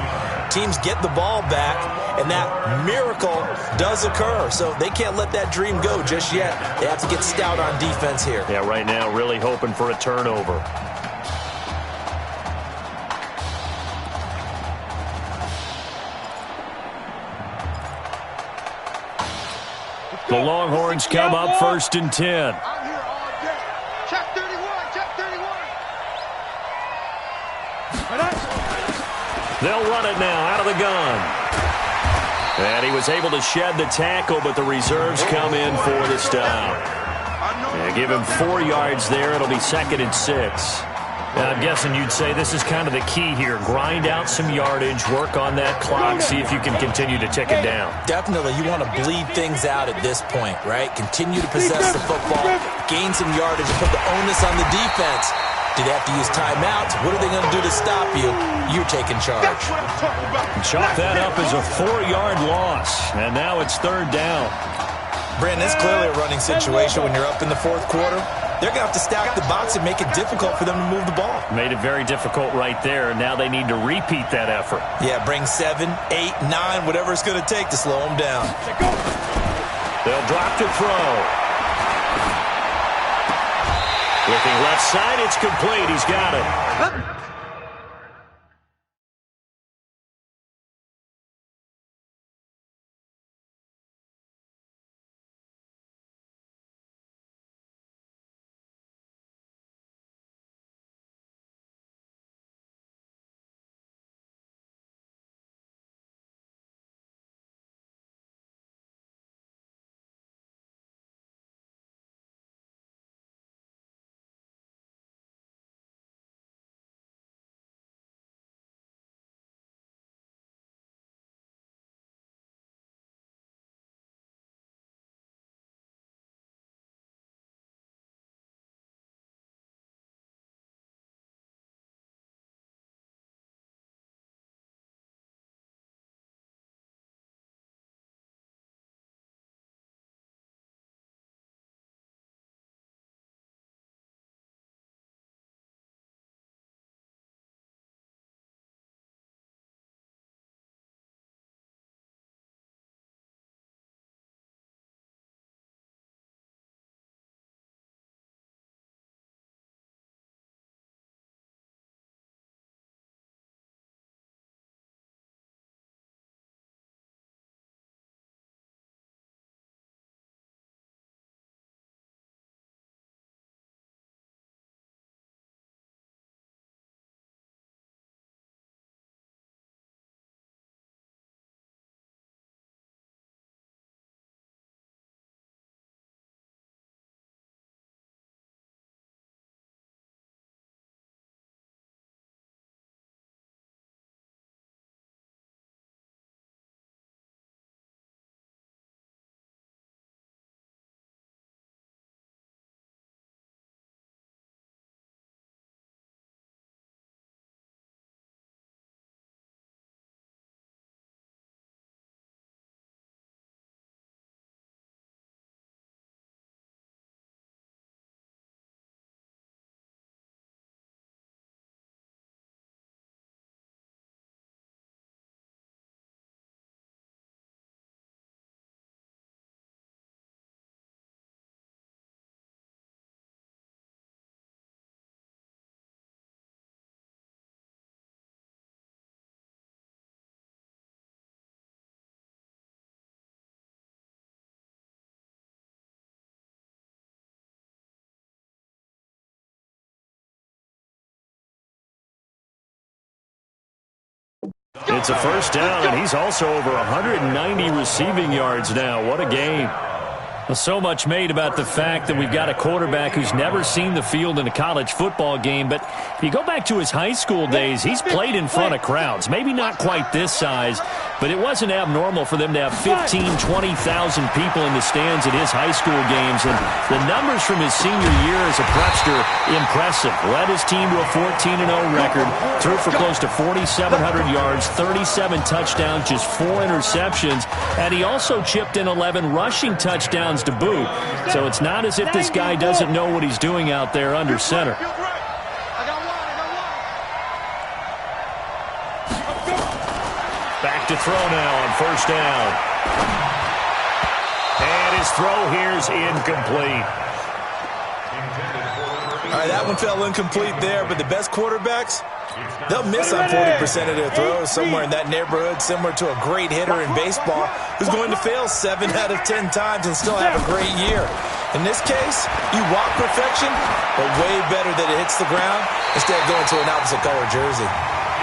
Teams get the ball back, and that miracle does occur. So they can't let that dream go just yet. They have to get stout on defense here. Yeah, right now really hoping for a turnover. The Longhorns come up 1st and 10. I'm here all day. Check 31, check 31. They'll run it now out of the gun. And he was able to shed the tackle, but the reserves come in for the stop. Yeah, give him 4 yards there. It'll be 2nd and 6. I'm guessing you'd say this is kind of the key here. Grind out some yardage, work on that clock, see if you can continue to tick it down. Definitely. You want to bleed things out at this point, right? Continue to possess the football, gain some yardage, and put the onus on the defense. Do they have to use timeouts? What are they going to do to stop you? You're taking charge. Chalk that up as a 4-yard loss, and now it's 3rd down. Brandon, it's clearly a running situation when you're up in the 4th quarter. they're going to have to stack the box and make it difficult for them to move the ball. Made it very difficult right there. Now they need to repeat that effort. Yeah, bring 7, 8, 9, whatever it's going to take to slow them down. They'll drop to throw. Looking left side, it's complete. He's got it. It's a first down, and he's also over 190 receiving yards now. What a game. So much made about the fact that we've got a quarterback who's never seen the field in a college football game. But if you go back to his high school days, he's played in front of crowds. Maybe not quite this size, but it wasn't abnormal for them to have 15,000, 20,000 people in the stands at his high school games. And the numbers from his senior year as a prepster, impressive. Led his team to a 14-0 record, threw for close to 4,700 yards, 37 touchdowns, just 4 interceptions. And he also chipped in 11 rushing touchdowns to boot. So it's not as if this guy doesn't know what he's doing out there under center. Back to throw now on first down. And his throw here is incomplete. All right, that one fell incomplete there, but the best quarterbacks, they'll miss on 40% of their throws, somewhere in that neighborhood, similar to a great hitter in baseball who's going to fail 7 out of 10 times and still have a great year. In this case, you want perfection, but way better that it hits the ground instead of going to an opposite color jersey.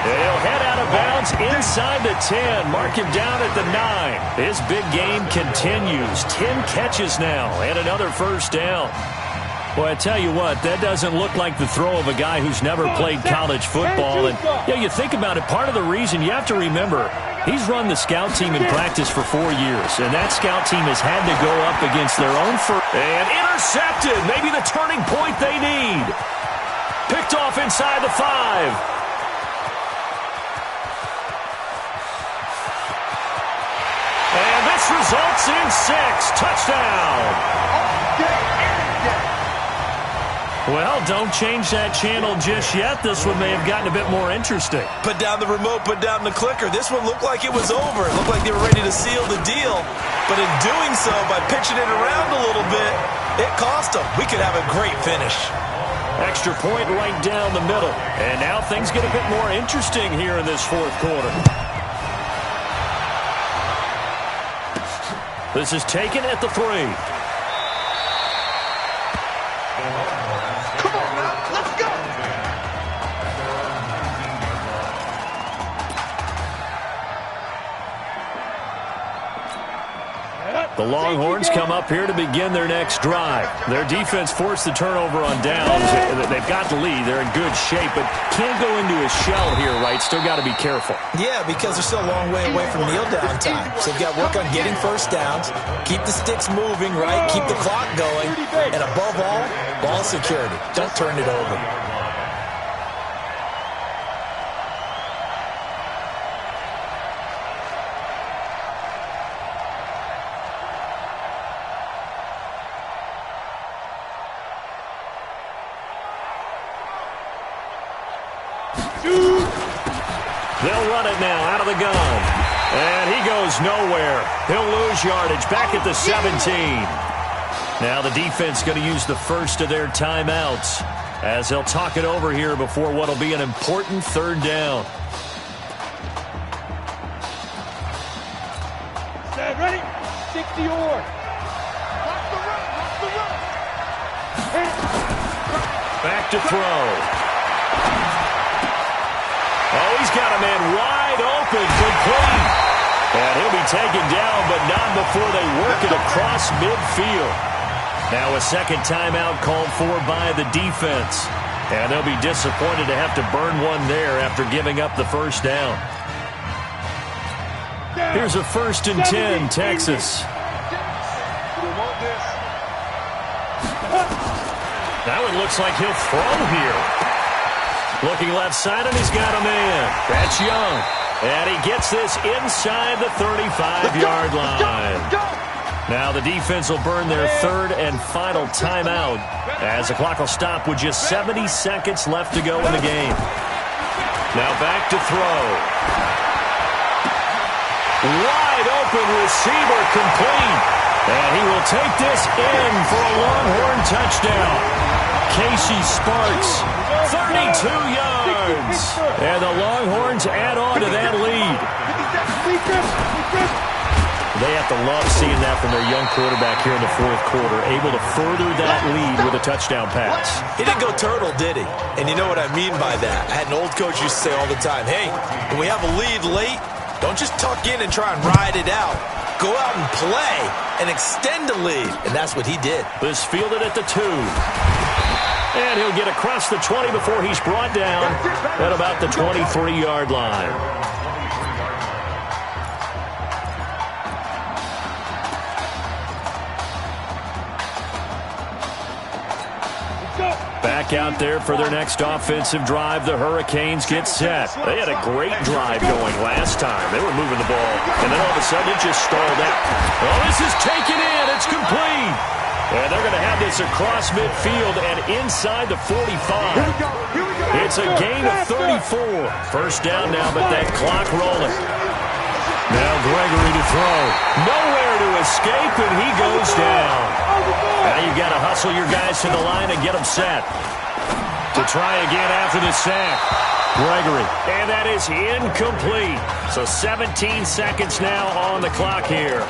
He'll head out of bounds inside the 10. Mark him down at the 9. His big game continues. 10 catches now and another first down. Boy, I tell you what, that doesn't look like the throw of a guy who's never played college football. And you think about it, part of the reason you have to remember, he's run the scout team in practice for 4 years, and that scout team has had to go up against their own first. And intercepted, maybe the turning point they need. Picked off inside the 5. And this results in 6. Touchdown. Well, don't change that channel just yet. This one may have gotten a bit more interesting. Put down the remote, put down the clicker. This one looked like it was over. It looked like they were ready to seal the deal. But in doing so, by pitching it around a little bit, it cost them. We could have a great finish. Extra point right down the middle. And now things get a bit more interesting here in this fourth quarter. This is taken at the 3. The Longhorns come up here to begin their next drive. Their defense forced the turnover on downs. They've got the lead. They're in good shape, but can't go into a shell here, right? Still got to be careful. Yeah, because they're still a long way away from kneel down time. So they've got to work on getting first downs, keep the sticks moving, right? Keep the clock going. And above all, ball security. Don't turn it over. They'll run it now out of the gun. And he goes nowhere. He'll lose yardage back at the 17. Now the defense going to use the first of their timeouts as they'll talk it over here before what will be an important third down. Stand ready. 60 or. Back to throw. Oh, he's got a man wide open, complete. And he'll be taken down, but not before they work it across midfield. Now a second timeout called for by the defense. And they'll be disappointed to have to burn one there after giving up the first down. Here's a 1st and 10, Texas. Now it looks like he'll throw here. Looking left side, and he's got a man. That's Young. And he gets this inside the 35-yard line. Now the defense will burn their third and final timeout as the clock will stop with just 70 seconds left to go in the game. Now back to throw. Wide open receiver, complete. And he will take this in for a Longhorn touchdown. Casey Sparks, 32 yards. And the Longhorns add on to that lead. They have to love seeing that from their young quarterback here in the fourth quarter, able to further that lead with a touchdown pass. He didn't go turtle, did he? And you know what I mean by that. I had an old coach used to say all the time, hey, when we have a lead late, don't just tuck in and try and ride it out. Go out and play and extend the lead. And that's what he did. This fielded at the 2. And he'll get across the 20 before he's brought down at about the 23-yard line. Back out there for their next offensive drive. The Hurricanes get set. They had a great drive going last time. They were moving the ball, and then all of a sudden it just stalled out. Well, this is taken in. It's complete. And they're going to have this across midfield and inside the 45. It's a gain of 34. First down now, but that clock rolling. Now Gregory to throw. Nowhere to escape, and he goes down. Now you've got to hustle your guys to the line and get them set. To try again after the sack. Gregory. And that is incomplete. So 17 seconds now on the clock here.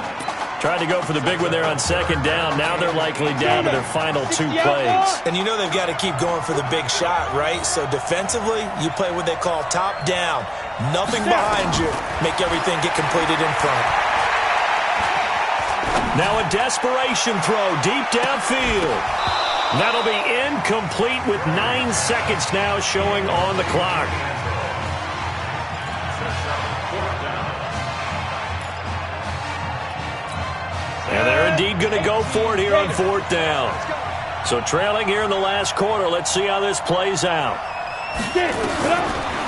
Tried to go for the big one there on second down. Now they're likely down to their final 2 plays. And you know they've got to keep going for the big shot, right? So defensively, you play what they call top down. Nothing behind you. Make everything get completed in front. Now a desperation throw deep downfield. That'll be incomplete with 9 seconds now showing on the clock. And they're indeed going to go for it here on 4th down. So trailing here in the last quarter. Let's see how this plays out.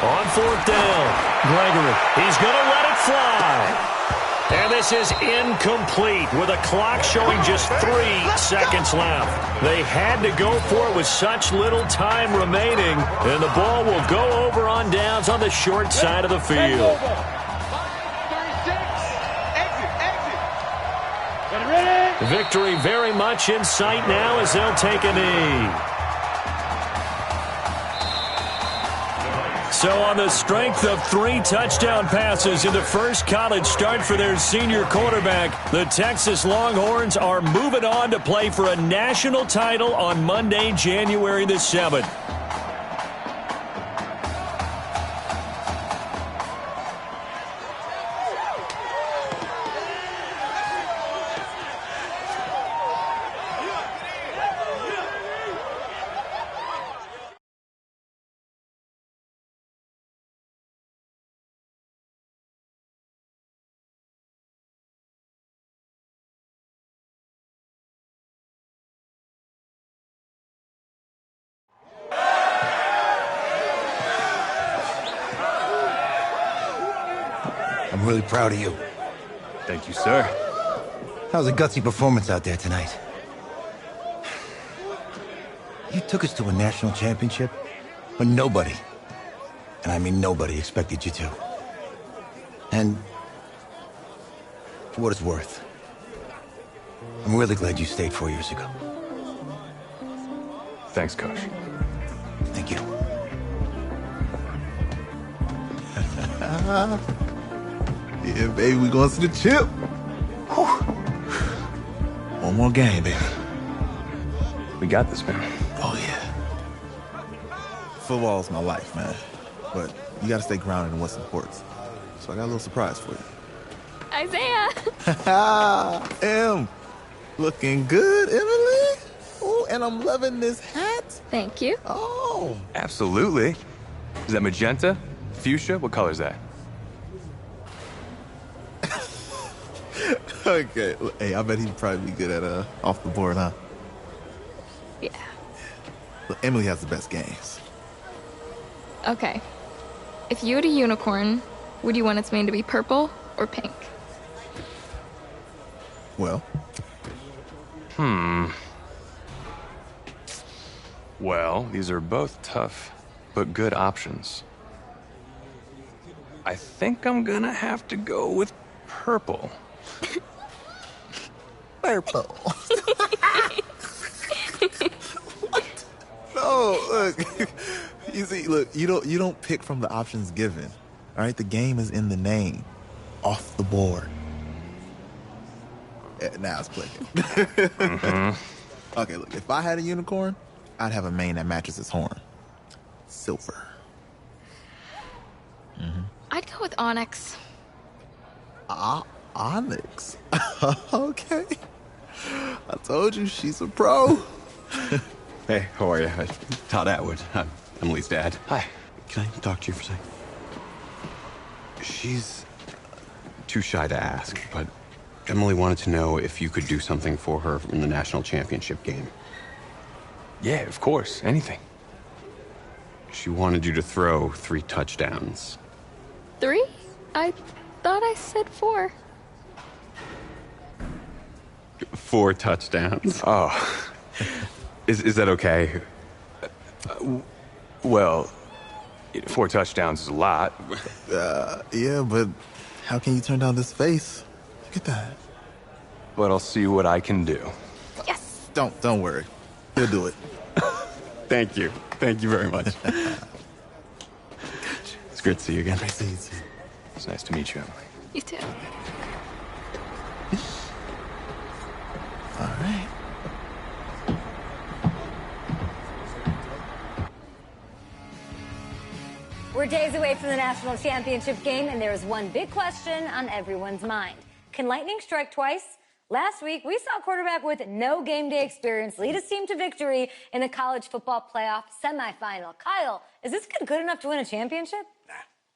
On 4th down, Gregory. He's going to let it fly. And this is incomplete with a clock showing just 3 seconds left. They had to go for it with such little time remaining, and the ball will go over on downs on the short side of the field. Victory very much in sight now as they'll take a knee. So on the strength of 3 touchdown passes in the first college start for their senior quarterback, the Texas Longhorns are moving on to play for a national title on Monday, January the 7th. I'm really proud of you. Thank you, sir. That was a gutsy performance out there tonight. You took us to a national championship when nobody, and I mean nobody, expected you to. And for what it's worth, I'm really glad you stayed 4 years ago. Thanks, Coach. Thank you. Yeah, baby, we going to the chip. Whew. One more game, baby. We got this, man. Oh, yeah. Football's my life, man. But you got to stay grounded in what's important. So I got a little surprise for you. Isaiah! Looking good, Emily. Oh, and I'm loving this hat. Thank you. Oh. Absolutely. Is that magenta? Fuchsia? What color is that? Okay. Hey, I bet he'd probably be good at off the board, huh? Yeah. Look, Emily has the best games. Okay. If you had a unicorn, would you want its mane to be purple or pink? Well? Well, these are both tough, but good options. I think I'm gonna have to go with purple. Purple. What? No, look. You see, look, you don't pick from the options given. All right, the game is in the name. Off the board. Now it's clicking. Okay, look, if I had a unicorn, I'd have a mane that matches its horn. Silver. I'd go with onyx. Onyx? Okay. I told you, she's a pro. Hey, how are you? Todd Atwood. I'm Emily's dad. Hi. Can I talk to you for a second? She's too shy to ask, but Emily wanted to know if you could do something for her in the national championship game. Yeah, of course. Anything. She wanted you to throw 3 touchdowns. 3? I thought I said 4. 4 touchdowns. Oh. Is that okay? Well, 4 touchdowns is a lot. Yeah, but how can you turn down this face? Look at that. But I'll see what I can do. Yes. Don't worry. He'll do it. Thank you. Thank you very much. It's great to see you again. Great to see you too. It's nice to meet you, Emily. You too. All right. We're days away from the national championship game, and there is one big question on everyone's mind. Can lightning strike twice? Last week, we saw a quarterback with no game day experience lead his team to victory in the college football playoff semifinal. Kyle, is this kid good enough to win a championship?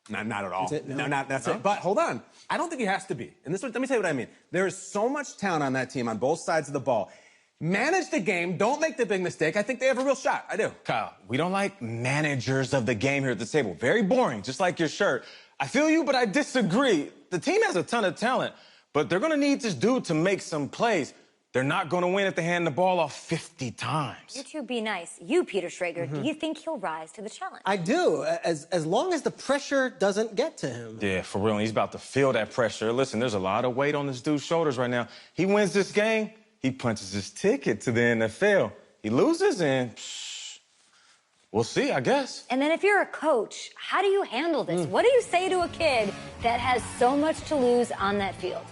Not at all. That's it? No, that's it. But hold on. I don't think he has to be. And let me tell you what I mean. There is so much talent on that team on both sides of the ball. Manage the game. Don't make the big mistake. I think they have a real shot. I do. Kyle, we don't like managers of the game here at the table. Very boring, just like your shirt. I feel you, but I disagree. The team has a ton of talent, but they're going to need this dude to make some plays. They're not going to win if they hand the ball off 50 times. You two be nice. You, Peter Schrager, do you think he'll rise to the challenge? I do, as long as the pressure doesn't get to him. Yeah, for real. He's about to feel that pressure. Listen, there's a lot of weight on this dude's shoulders right now. He wins this game, he punches his ticket to the NFL. He loses, and we'll see, I guess. And then if you're a coach, how do you handle this? What do you say to a kid that has so much to lose on that field?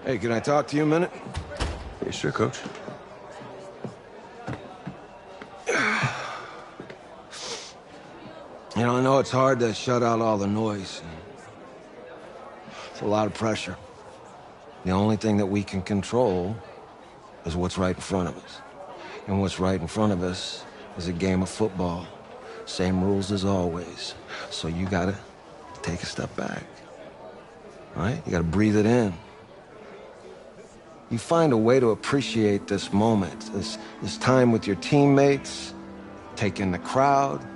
Hey, can I talk to you a minute? Yeah, sure, Coach. You know, I know it's hard to shut out all the noise. It's a lot of pressure. The only thing that we can control is what's right in front of us. And what's right in front of us is a game of football. Same rules as always. So you gotta take a step back. All right? You gotta breathe it in. You find a way to appreciate this moment, this time with your teammates, take in the crowd.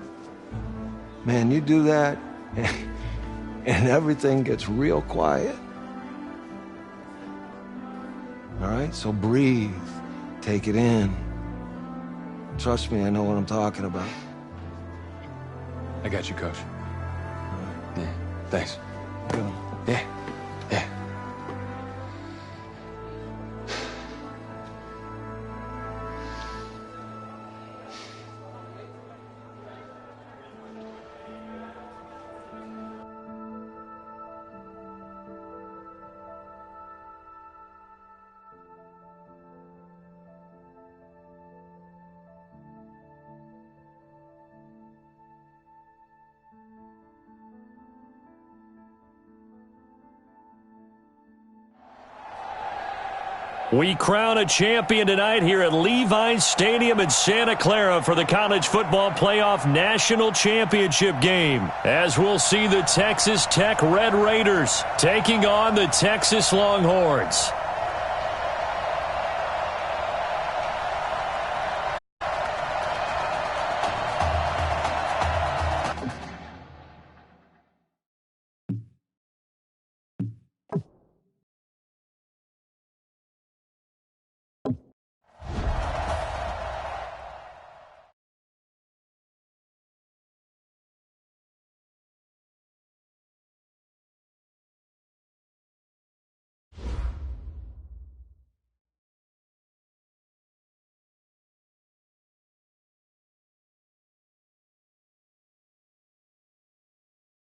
Man, you do that, and everything gets real quiet. All right, so breathe, take it in. Trust me, I know what I'm talking about. I got you, Coach. Yeah, thanks. Good. Yeah. We crown a champion tonight here at Levi's Stadium in Santa Clara for the College Football Playoff National Championship game, as we'll see the Texas Tech Red Raiders taking on the Texas Longhorns.